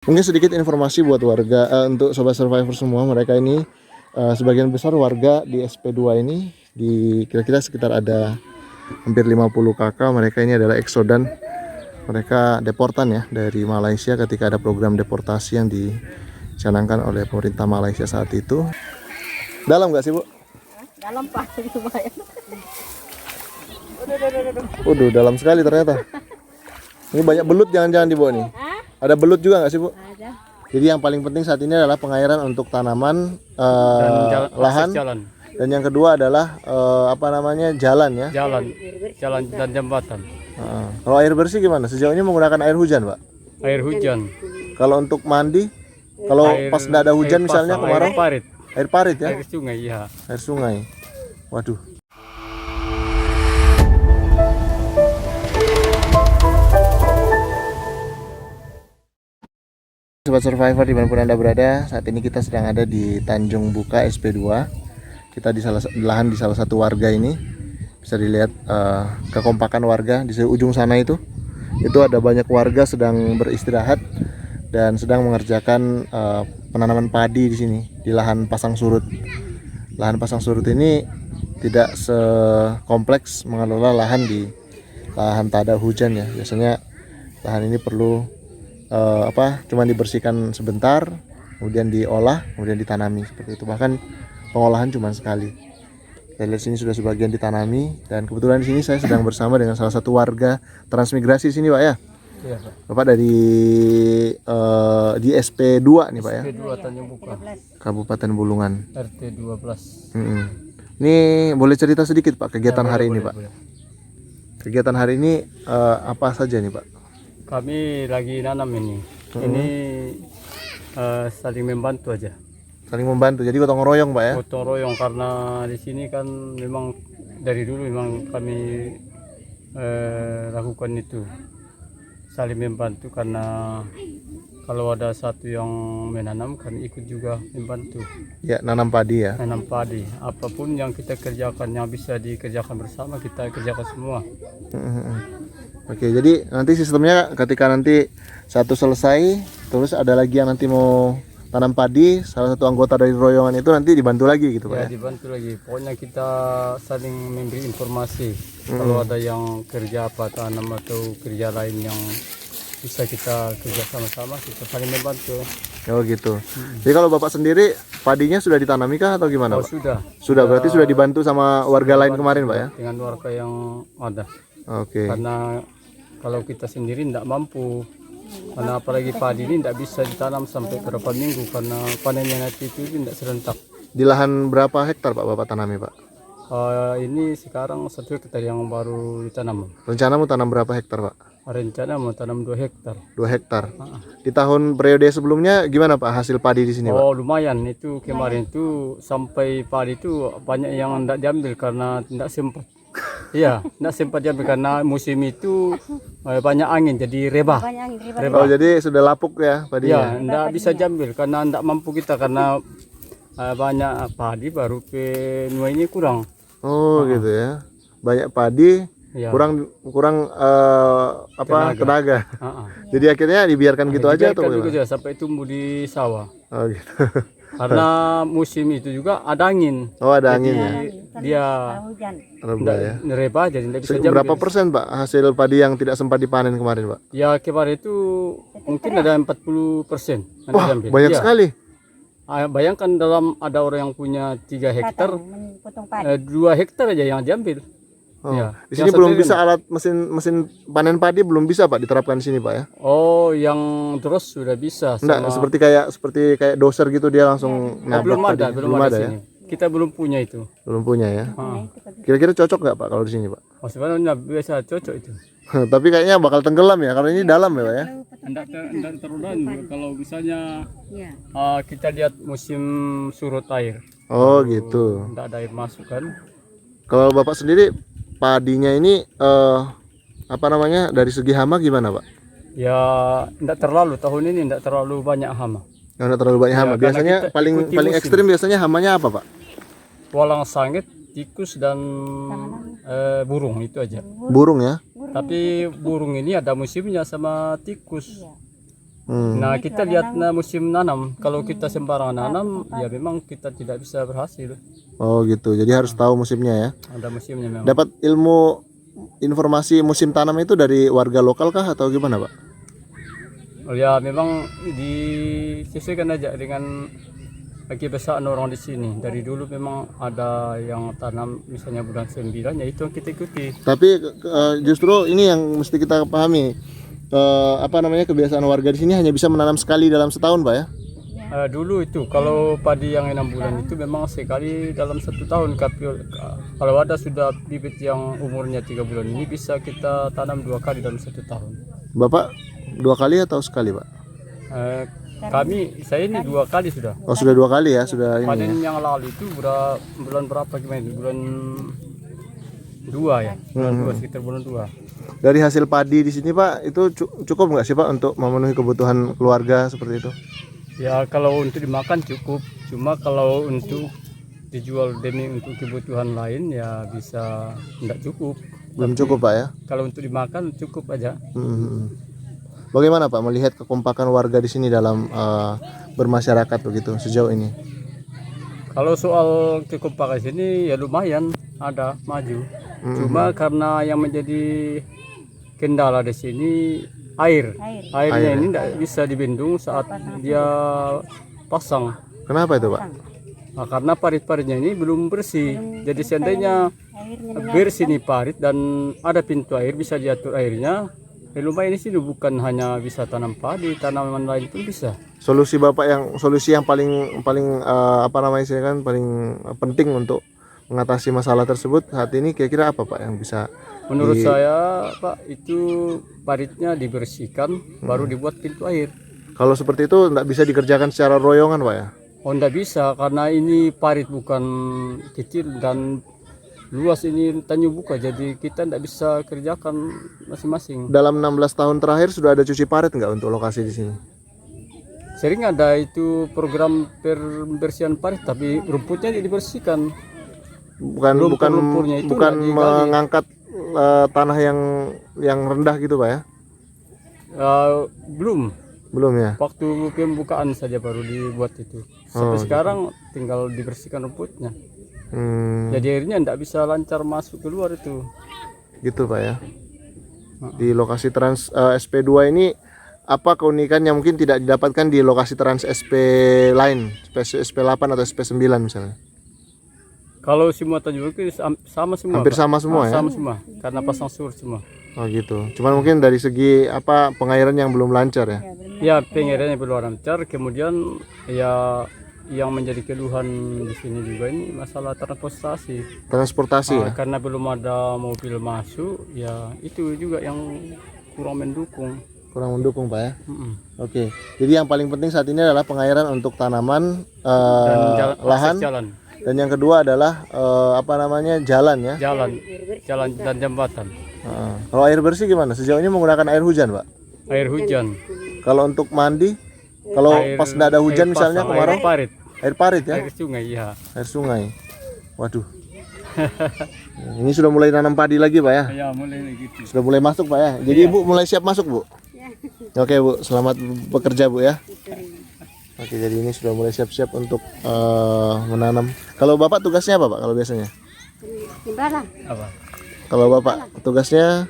Mungkin sedikit informasi buat warga untuk sobat survivor semua. Mereka ini sebagian besar warga di SP2 ini, di kira-kira sekitar ada hampir 50 kakak. Mereka ini adalah eksodan. Mereka deportan ya dari Malaysia ketika ada program deportasi yang dicanangkan oleh pemerintah Malaysia saat itu. Dalam nggak sih, Bu? Dalam Pak, lumayan. Waduh, dalam sekali ternyata. Ini banyak belut, jangan-jangan dibawa nih. Ada belut juga nggak sih, Bu? Ada. Jadi yang paling penting saat ini adalah pengairan untuk tanaman, lahan, dan yang kedua adalah jalan ya. Jalan dan jembatan. Kalau air bersih gimana? Sejauh ini menggunakan air hujan, Pak? Air hujan. Kalau untuk mandi, kalau pas tidak ada hujan misalnya kemarau, air parit ya? Air sungai ya. Air sungai. Waduh. Sobat survivor dimanapun Anda berada, saat ini kita sedang ada di Tanjung Buka SP2. Kita di lahan di salah satu warga ini. Bisa dilihat kekompakan warga di ujung sana itu ada banyak warga sedang beristirahat dan sedang mengerjakan penanaman padi di sini di lahan pasang surut. Lahan pasang surut ini tidak sekompleks mengelola lahan di lahan tak ada hujan ya. Biasanya lahan ini perlu cuma dibersihkan sebentar, kemudian diolah, kemudian ditanami seperti itu. Bahkan pengolahan cuma sekali. Saya lihat sini sudah sebagian ditanami, dan kebetulan di sini saya sedang bersama dengan salah satu warga transmigrasi sini, Pak ya. Iya, Pak. Bapak dari di SP2 nih, Pak ya. SP2 Tanjung Buka. Kabupaten Bulungan. RT 12. Ini boleh cerita sedikit, Pak, kegiatan hari ini, Pak. Boleh. Kegiatan hari ini apa saja nih, Pak? Kami lagi nanam ini. Ini saling membantu aja. Saling membantu, jadi gotong royong, Pak ya. Gotong royong, karena di sini kan memang dari dulu memang kami lakukan itu, saling membantu, karena kalau ada satu yang menanam kami ikut juga membantu. Ya, nanam padi ya. Nanam padi, apapun yang kita kerjakan yang bisa dikerjakan bersama, kita kerjakan semua. Oke, jadi nanti sistemnya ketika nanti satu selesai, terus ada lagi yang nanti mau tanam padi, salah satu anggota dari royongan itu nanti dibantu lagi gitu, Pak Ya, ya? dibantu lagi. Pokoknya kita saling memberi informasi. Kalau ada yang kerja apa tanam atau kerja lain yang bisa kita kerja sama-sama, kita saling membantu. Oh gitu. Jadi kalau Bapak sendiri padinya sudah ditanami kah atau gimana, Oh, Pak? sudah. Sudah, berarti sudah dibantu sama warga lain kemarin, Pak ya? Dengan warga yang ada. Oke. Karena kalau kita sendiri tidak mampu. Karena apalagi padi ini tidak bisa ditanam sampai berapa minggu, karena panennya nanti itu tidak serentak. Di lahan berapa hektar, Pak, Bapak tanami, Pak? Ini sekarang 1 hektar yang baru ditanam. Rencana mau tanam berapa hektar, Pak? Rencana mau tanam 2 hektar. 2 hektar. Di tahun periode sebelumnya gimana, Pak, hasil padi di sini, Pak? Oh, lumayan. Itu kemarin itu sampai padi itu banyak yang tidak diambil karena tidak sempat. Iya, tidak sempat diambil karena musim itu banyak angin, jadi rebah. Oh, jadi sudah lapuk ya padinya? Iya, tidak bisa diambil karena tidak mampu kita, karena banyak padi baru penuai ini kurang. Oh, gitu ya. Banyak padi, Ya. kurang tenaga. Jadi akhirnya dibiarkan gitu aja atau Dibiarkan bagaimana? juga sampai tumbuh di sawah. Oh, gitu. Karena musim itu juga ada angin. Oh, ada angin ya. Dia Rebah ya. rebah, jadi tidak bisa diambil. Berapa persen, Pak, hasil padi yang tidak sempat dipanen kemarin, Pak? Ya, kemarin itu mungkin ada 40% yang Wah, diambil. banyak Iya. sekali. Bayangkan ada orang yang punya 3 hektar, 2 hektar aja yang diambil. Oh, Ya, di sini yang belum satu bisa alat mesin panen padi, belum bisa, Pak, diterapkan di sini, Pak ya. Oh, yang terus sudah bisa. Enggak, seperti kayak doser gitu, dia langsung nabrak belum ada, padi. belum ada ya. sini. Kita belum punya itu. Belum punya ya. Kira-kira cocok nggak, Pak, kalau di sini, Pak? Oh, sebenarnya biasa cocok itu. Tapi kayaknya bakal tenggelam ya, karena ini dalam ya, Pak ya. Tidak terlalu dalam. Kalau misalnya kita lihat musim surut air, Oh, gitu. tidak ada air masuk kan. Kalau Bapak sendiri padinya ini dari segi hama gimana, Pak? Ya, tidak terlalu, tahun ini tidak terlalu banyak hama. Nggak terlalu banyak hama. karena Biasanya kita paling ikuti musim. ekstrim biasanya hamanya apa, Pak? Walang sangit, tikus, dan burung, itu aja. Burung ya. Tapi burung ini ada musimnya sama tikus. Nah kita lihat musim nanam. Kalau kita sembarangan nanam, ya memang kita tidak bisa berhasil. Oh gitu. Jadi harus tahu musimnya ya. Ada musimnya memang. Dapat ilmu informasi musim tanam itu dari warga lokal kah atau gimana, Pak? Oh ya memang disesuaikan aja dengan kebiasaan orang di sini. Dari dulu memang ada yang tanam misalnya bulan 9, ya itu yang kita ikuti. Tapi justru ini yang mesti kita pahami. Apa namanya, kebiasaan warga di sini hanya bisa menanam sekali dalam setahun, Pak ya? Dulu itu kalau padi yang 6 bulan itu memang sekali dalam 1 tahun. Kalau ada sudah bibit yang umurnya 3 bulan ini bisa kita tanam 2 kali dalam 1 tahun. Bapak 2 kali atau sekali, Pak? Saya ini 2 kali sudah. Oh sudah 2 kali ya, sudah ini. Panen yang lalu itu bulan berapa gimana? Bulan 2 ya, bulan 2 sekitar bulan 2. Dari hasil padi di sini, Pak, itu cukup nggak sih, Pak, untuk memenuhi kebutuhan keluarga seperti itu? Ya kalau untuk dimakan cukup, cuma kalau untuk dijual demi untuk kebutuhan lain ya bisa tidak cukup. Belum cukup, Pak ya? Kalau untuk dimakan cukup aja. Bagaimana, Pak, melihat kekompakan warga di sini dalam bermasyarakat begitu sejauh ini? Kalau soal kekompakan sini ya lumayan ada maju. Cuma karena yang menjadi kendala di sini airnya ini tidak bisa dibendung saat dia pasang. Kenapa itu, Pak? Nah, karena parit-paritnya ini belum bersih. Jadi seandainya bersih nih parit dan ada pintu air bisa diatur airnya. Lumayan di sini bukan hanya bisa tanam padi, tanaman lain pun bisa. Solusi Bapak solusi yang paling apa namanya sih kan paling penting untuk mengatasi masalah tersebut saat ini kira-kira apa, Pak, yang bisa? Menurut saya, Pak, itu paritnya dibersihkan baru dibuat pintu air. Kalau seperti itu tidak bisa dikerjakan secara royongan, Pak ya? Oh, tidak bisa karena ini parit bukan kecil dan luas, ini Tanjung Buka, jadi kita tidak bisa kerjakan masing-masing. Dalam 16 tahun terakhir sudah ada cuci parit nggak untuk lokasi di sini? Sering ada itu program pembersihan parit, tapi rumputnya tidak dibersihkan. Bukan Lumpur-lumpurnya itu bukan nggak digali. mengangkat tanah yang rendah gitu, Pak ya? Belum ya? Waktu pembukaan saja baru dibuat itu. Sampai sekarang tinggal dibersihkan rumputnya. Jadi airnya tidak bisa lancar masuk keluar itu. Gitu, Pak ya. Di lokasi Trans SP2 ini apa keunikan yang mungkin tidak didapatkan di lokasi Trans SP lain, SP8 atau SP9 misalnya? Kalau semua Tanjung Buka sama semua. Hampir Pak. sama semua ya? Sama semua, karena pasang surut semua. Oh gitu. Cuman mungkin dari segi apa pengairan yang belum lancar ya? Ya pengairannya belum lancar. Kemudian ya yang menjadi keluhan di sini juga ini masalah transportasi. Transportasi ya? Karena belum ada mobil masuk, ya itu juga yang kurang mendukung. Kurang mendukung, Pak ya? Oke. Jadi yang paling penting saat ini adalah pengairan untuk tanaman, lahan. Jalan. Dan yang kedua adalah apa namanya, jalan ya? Jalan dan jembatan. Kalau air bersih gimana? Sejauh ini menggunakan air hujan, Pak? Air hujan. Kalau untuk mandi, kalau pas tidak ada hujan misalnya kemarau? Air parit ya? Air sungai, ya. Air sungai. Waduh. Ini sudah mulai nanam padi lagi, Pak ya? Ya mulai gitu. Sudah mulai masuk, Pak ya? Jadi Ibu mulai siap masuk, Bu? Oke, Bu, selamat bekerja, Bu ya. Oke, jadi ini sudah mulai siap-siap untuk menanam. Kalau Bapak tugasnya apa, Pak, kalau biasanya? Apa? Kalau Bapak tugasnya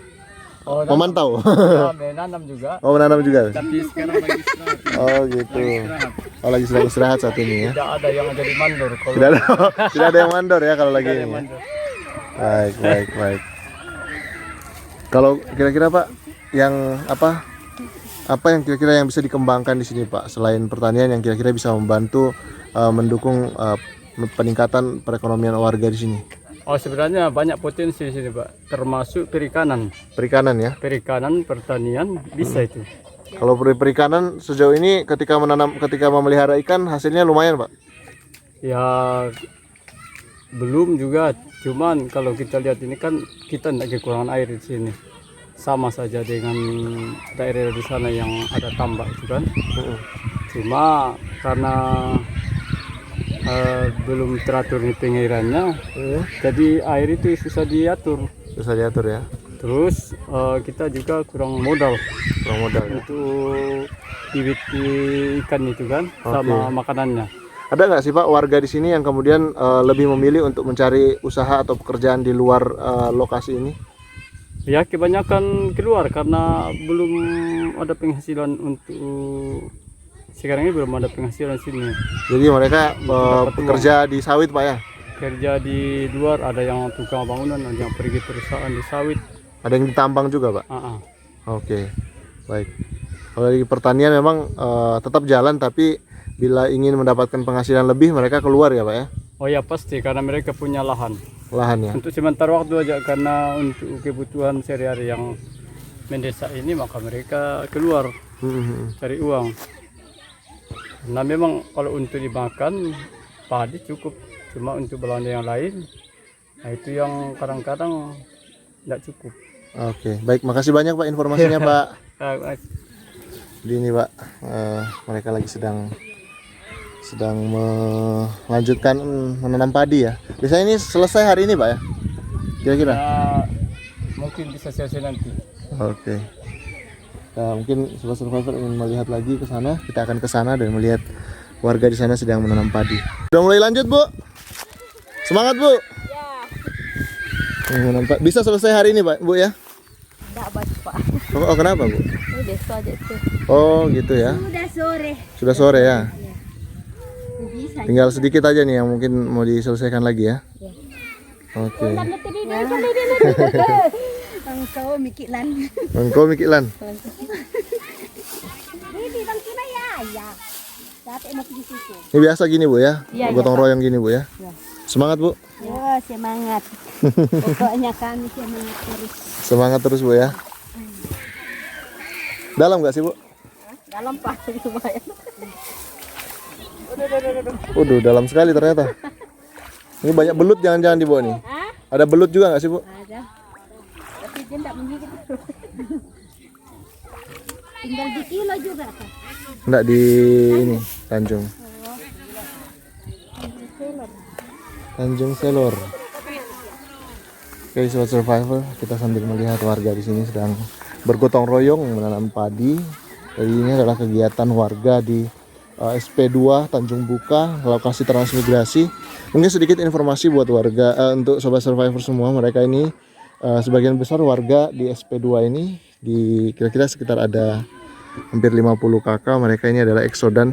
memantau. Ya, menanam juga. Oh, menanam juga. Tapi sekarang lagi istirahat. Oh, gitu. Oh, lagi sedang istirahat saat ini ya. Tidak ada yang jadi mandor. Kalau Tidak ada yang mandor ya kalau lagi ini. Ya? mandor. Baik. Kalau kira-kira, Pak, yang apa yang kira-kira yang bisa dikembangkan di sini, Pak, selain pertanian yang kira-kira bisa membantu mendukung peningkatan perekonomian warga di sini? Oh, sebenarnya banyak potensi di sini, Pak. Termasuk perikanan. Perikanan ya? Perikanan, pertanian bisa itu. Kalau perikanan sejauh ini ketika memelihara ikan hasilnya lumayan, Pak? Ya belum juga. Cuman kalau kita lihat ini kan kita tidak kekurangan air di sini. Sama saja dengan daerah di sana yang ada tambak itu kan. Cuma karena belum teratur nih pengairannya, jadi air itu susah diatur. Susah diatur ya. Terus kita juga kurang modal ya. untuk bibit ikan itu kan, sama makanannya. Ada nggak sih Pak warga di sini yang kemudian lebih memilih untuk mencari usaha atau pekerjaan di luar lokasi ini? Ya kebanyakan keluar karena belum ada penghasilan untuk sekarang ini, belum ada penghasilan sini. Jadi mereka bekerja di sawit Pak ya? Kerja di luar, ada yang tukang bangunan, ada yang pergi perusahaan di sawit. Ada yang ditambang juga Pak? Oke, baik. Kalau di pertanian memang tetap jalan, tapi bila ingin mendapatkan penghasilan lebih mereka keluar ya Pak ya? Oh ya pasti, karena mereka punya lahan. Lahan ya? Untuk sementara waktu aja, karena untuk kebutuhan sehari-hari yang mendesak ini, maka mereka keluar cari uang. Nah memang kalau untuk dimakan padi cukup, cuma untuk belanja yang lain, nah itu yang kadang-kadang tidak cukup. Oke, baik, makasih banyak Pak informasinya Pak. Di ini Pak, mereka lagi sedang melanjutkan menanam padi ya. Biasanya ini selesai hari ini Pak ya? Kira-kira? Mungkin bisa selesai nanti. Oke. Nah, mungkin Sobat Survivor ingin melihat lagi ke sana, kita akan ke sana dan melihat warga di sana sedang menanam padi. Sudah mulai lanjut Bu? Semangat Bu. Ya. Bisa selesai hari ini Pak Bu ya? Enggak baca Pak. Oh kenapa Bu? Udah aja itu. Oh gitu ya. Sudah sore. Sudah sore ya. Bisa. Tinggal sedikit aja nih yang mungkin mau diselesaikan lagi ya. Ya. Oke. Engkau mikilan. Engkau mikilan. Ini bang Cina ya. Capek mau di situ. Ini biasa gini Bu ya? Iya, Gotong iya, royong gini Bu ya? Ya. Semangat Bu. Ya semangat. Pokoknya kami semangat terus. Semangat terus Bu ya. Dalam nggak sih Bu? Dalam Pak lumayan. Waduh, dalam sekali ternyata. Ini banyak belut, jangan-jangan di bawah nih. Ada belut juga nggak sih Bu? Ada. Tapi dia tidak menggigit. Tinggal di kilo juga Pak. Enggak di ini, Tanjung. Tanjung Selor. Oke, Sobat Survivor, kita sambil melihat warga di sini sedang bergotong royong menanam padi. Jadi ini adalah kegiatan warga di SP2 Tanjung Buka, lokasi transmigrasi. Mungkin sedikit informasi buat warga, untuk Sobat Survivor semua. Mereka ini sebagian besar warga di SP2 ini, di kira-kira sekitar ada hampir 50 kakak. Mereka ini adalah eksodan,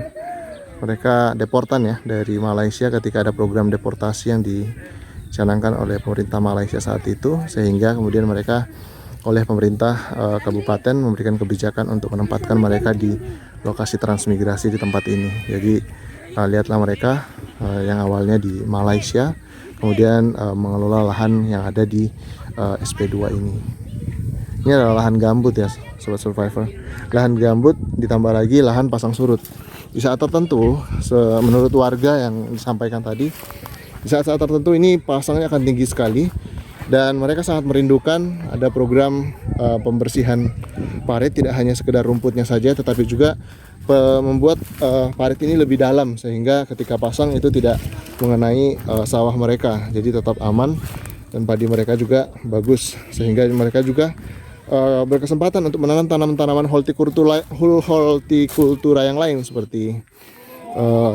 mereka deportan ya dari Malaysia ketika ada program deportasi yang dicanangkan oleh pemerintah Malaysia saat itu, sehingga kemudian mereka oleh pemerintah kabupaten memberikan kebijakan untuk menempatkan mereka di lokasi transmigrasi di tempat ini. Jadi lihatlah mereka yang awalnya di Malaysia kemudian mengelola lahan yang ada di SP2 ini. Ini adalah lahan gambut ya Sobat Survivor. Lahan gambut ditambah lagi lahan pasang surut. Di saat tertentu, menurut warga yang disampaikan tadi, di saat-saat tertentu ini pasangnya akan tinggi sekali. Dan mereka sangat merindukan ada program pembersihan parit, tidak hanya sekedar rumputnya saja, tetapi juga membuat parit ini lebih dalam, sehingga ketika pasang itu tidak mengenai sawah mereka, jadi tetap aman dan padi mereka juga bagus, sehingga mereka juga berkesempatan untuk menanam tanaman-tanaman hortikultura yang lain seperti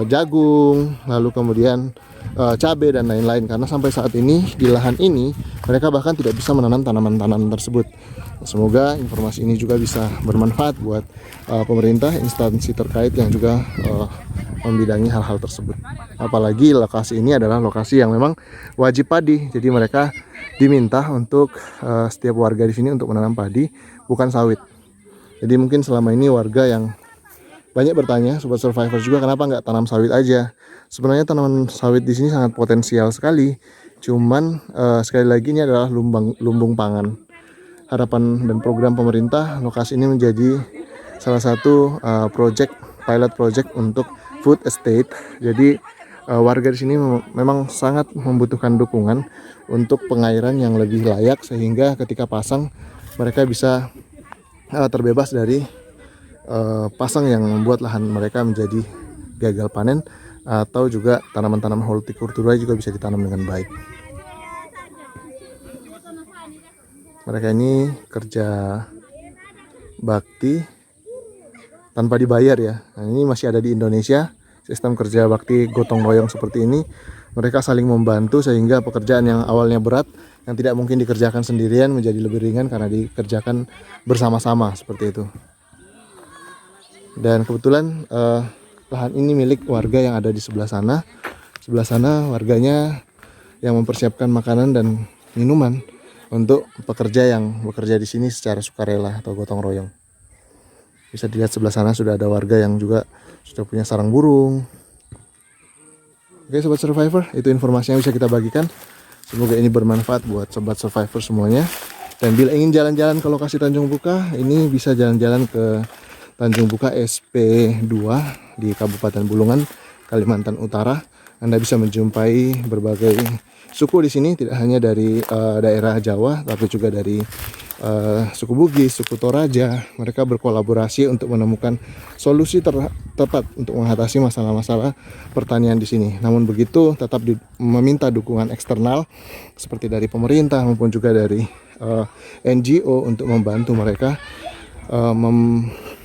jagung, lalu kemudian cabai dan lain-lain, karena sampai saat ini di lahan ini mereka bahkan tidak bisa menanam tanaman-tanaman tersebut. Semoga informasi ini juga bisa bermanfaat buat pemerintah, instansi terkait yang juga membidangi hal-hal tersebut. Apalagi lokasi ini adalah lokasi yang memang wajib padi, jadi mereka diminta untuk setiap warga di sini untuk menanam padi, bukan sawit. Jadi mungkin selama ini warga yang banyak bertanya, Sobat Survivor juga, kenapa nggak tanam sawit aja? Sebenarnya tanaman sawit di sini sangat potensial sekali. Cuman sekali lagi ini adalah lumbung pangan. Harapan dan program pemerintah, lokasi ini menjadi salah satu pilot project untuk food estate. Jadi warga di sini memang sangat membutuhkan dukungan untuk pengairan yang lebih layak, sehingga ketika pasang mereka bisa terbebas dari pasang yang membuat lahan mereka menjadi gagal panen, atau juga tanaman-tanaman hortikultura juga bisa ditanam dengan baik. Mereka ini kerja bakti tanpa dibayar ya. Nah, ini masih ada di Indonesia, sistem kerja bakti gotong royong seperti ini. Mereka saling membantu sehingga pekerjaan yang awalnya berat, yang tidak mungkin dikerjakan sendirian menjadi lebih ringan karena dikerjakan bersama-sama seperti itu. Dan kebetulan lahan ini milik warga yang ada di sebelah sana. Sebelah sana warganya yang mempersiapkan makanan dan minuman untuk pekerja yang bekerja di sini secara sukarela atau gotong royong. Bisa dilihat sebelah sana sudah ada warga yang juga sudah punya sarang burung. Oke sobat survivor, itu informasi yang bisa kita bagikan. Semoga ini bermanfaat buat sobat survivor semuanya. Dan bila ingin jalan-jalan ke lokasi Tanjung Buka, ini bisa jalan-jalan ke Tanjung Buka SP2 di Kabupaten Bulungan, Kalimantan Utara. Anda bisa menjumpai berbagai suku di sini, tidak hanya dari daerah Jawa, tapi juga dari suku Bugis, suku Toraja. Mereka berkolaborasi untuk menemukan solusi tepat untuk mengatasi masalah-masalah pertanian di sini. Namun begitu, tetap meminta dukungan eksternal seperti dari pemerintah maupun juga dari NGO untuk membantu mereka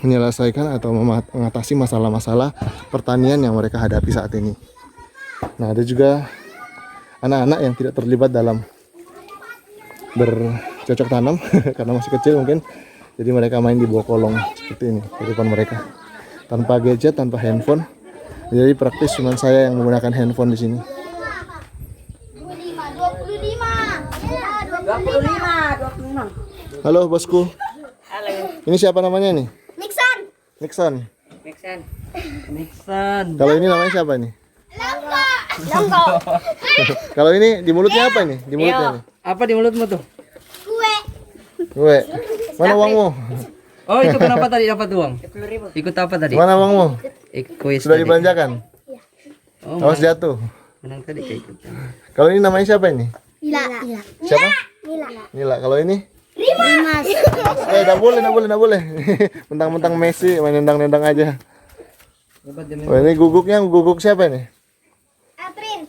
menyelesaikan atau mengatasi masalah-masalah pertanian yang mereka hadapi saat ini. Nah, ada juga anak-anak yang tidak terlibat dalam bercocok tanam karena masih kecil mungkin, jadi mereka main di bawah kolong seperti ini kehidupan mereka, tanpa gadget, tanpa handphone. Jadi praktis cuma saya yang menggunakan handphone di sini. 25. Halo bosku. Halo. Ini siapa namanya nih? Nixon. Nixon. Nixon. Nixon. Kalau ini namanya siapa nih? Longko. Kalau ini di mulutnya apa ini? Di mulutnya nih. Apa di mulutmu tuh? Gue. Mana uangmu? Oh, itu kenapa tadi dapat uang? 10.000. Ikut apa tadi? Mana uangmu? Ikut Sudah dibelanjakan? Oh, Awas jatuh. menang tadi kayak gitu. Kalau ini namanya siapa ini? Nila. Siapa? Nila. Nila. Kalau ini? Rimas. Enggak boleh. Mentang-mentang Messi main nendang-nendang aja. Oh, ini guguk siapa nih? Atrin.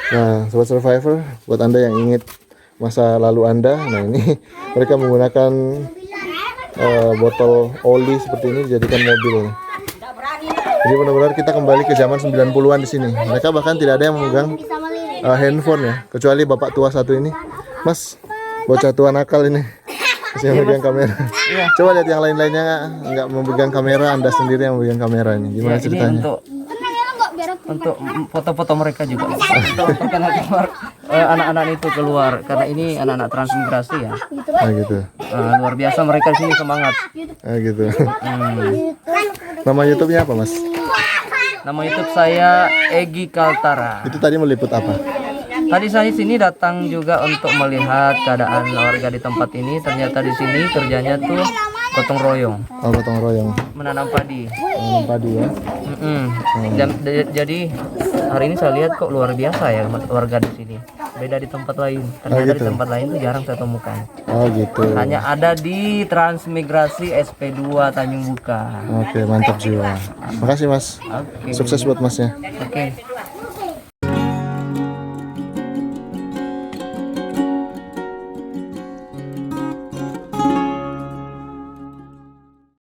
Nah, sobat survivor, buat Anda yang ingat masa lalu Anda, nah ini mereka menggunakan botol oli seperti ini dijadikan mobil. Jadi benar-benar kita kembali ke zaman 90-an di sini. Mereka bahkan tidak ada yang memegang handphone ya, kecuali bapak tua satu ini. Mas, bocah tua nakal ini. Masih memegang kamera. Coba lihat yang lain-lainnya nggak memegang kamera, Anda sendiri yang memegang kamera ini. Gimana Ya, ceritanya? ini untuk foto-foto mereka juga. Untuk anak-anak itu keluar karena ini anak-anak transmigrasi ya. Ah gitu. Luar biasa mereka di sini semangat. Ah gitu. Nama YouTube-nya apa, Mas? Nama YouTube saya Egi Kaltara. Itu tadi meliput apa? Tadi saya sini datang juga untuk melihat keadaan warga di tempat ini. Ternyata di sini kerjanya tuh gotong royong, Oh, gotong royong. menanam padi. Menanam padi ya. Jadi hari ini saya lihat kok luar biasa ya warga di sini. Beda di tempat lain. Ternyata di tempat lain tuh jarang saya temukan. Oh gitu. Hanya ada di Transmigrasi SP2 Tanjung Buka. Oke, mantap jiwa. Makasih Mas. Oke. Sukses buat Masnya. Oke.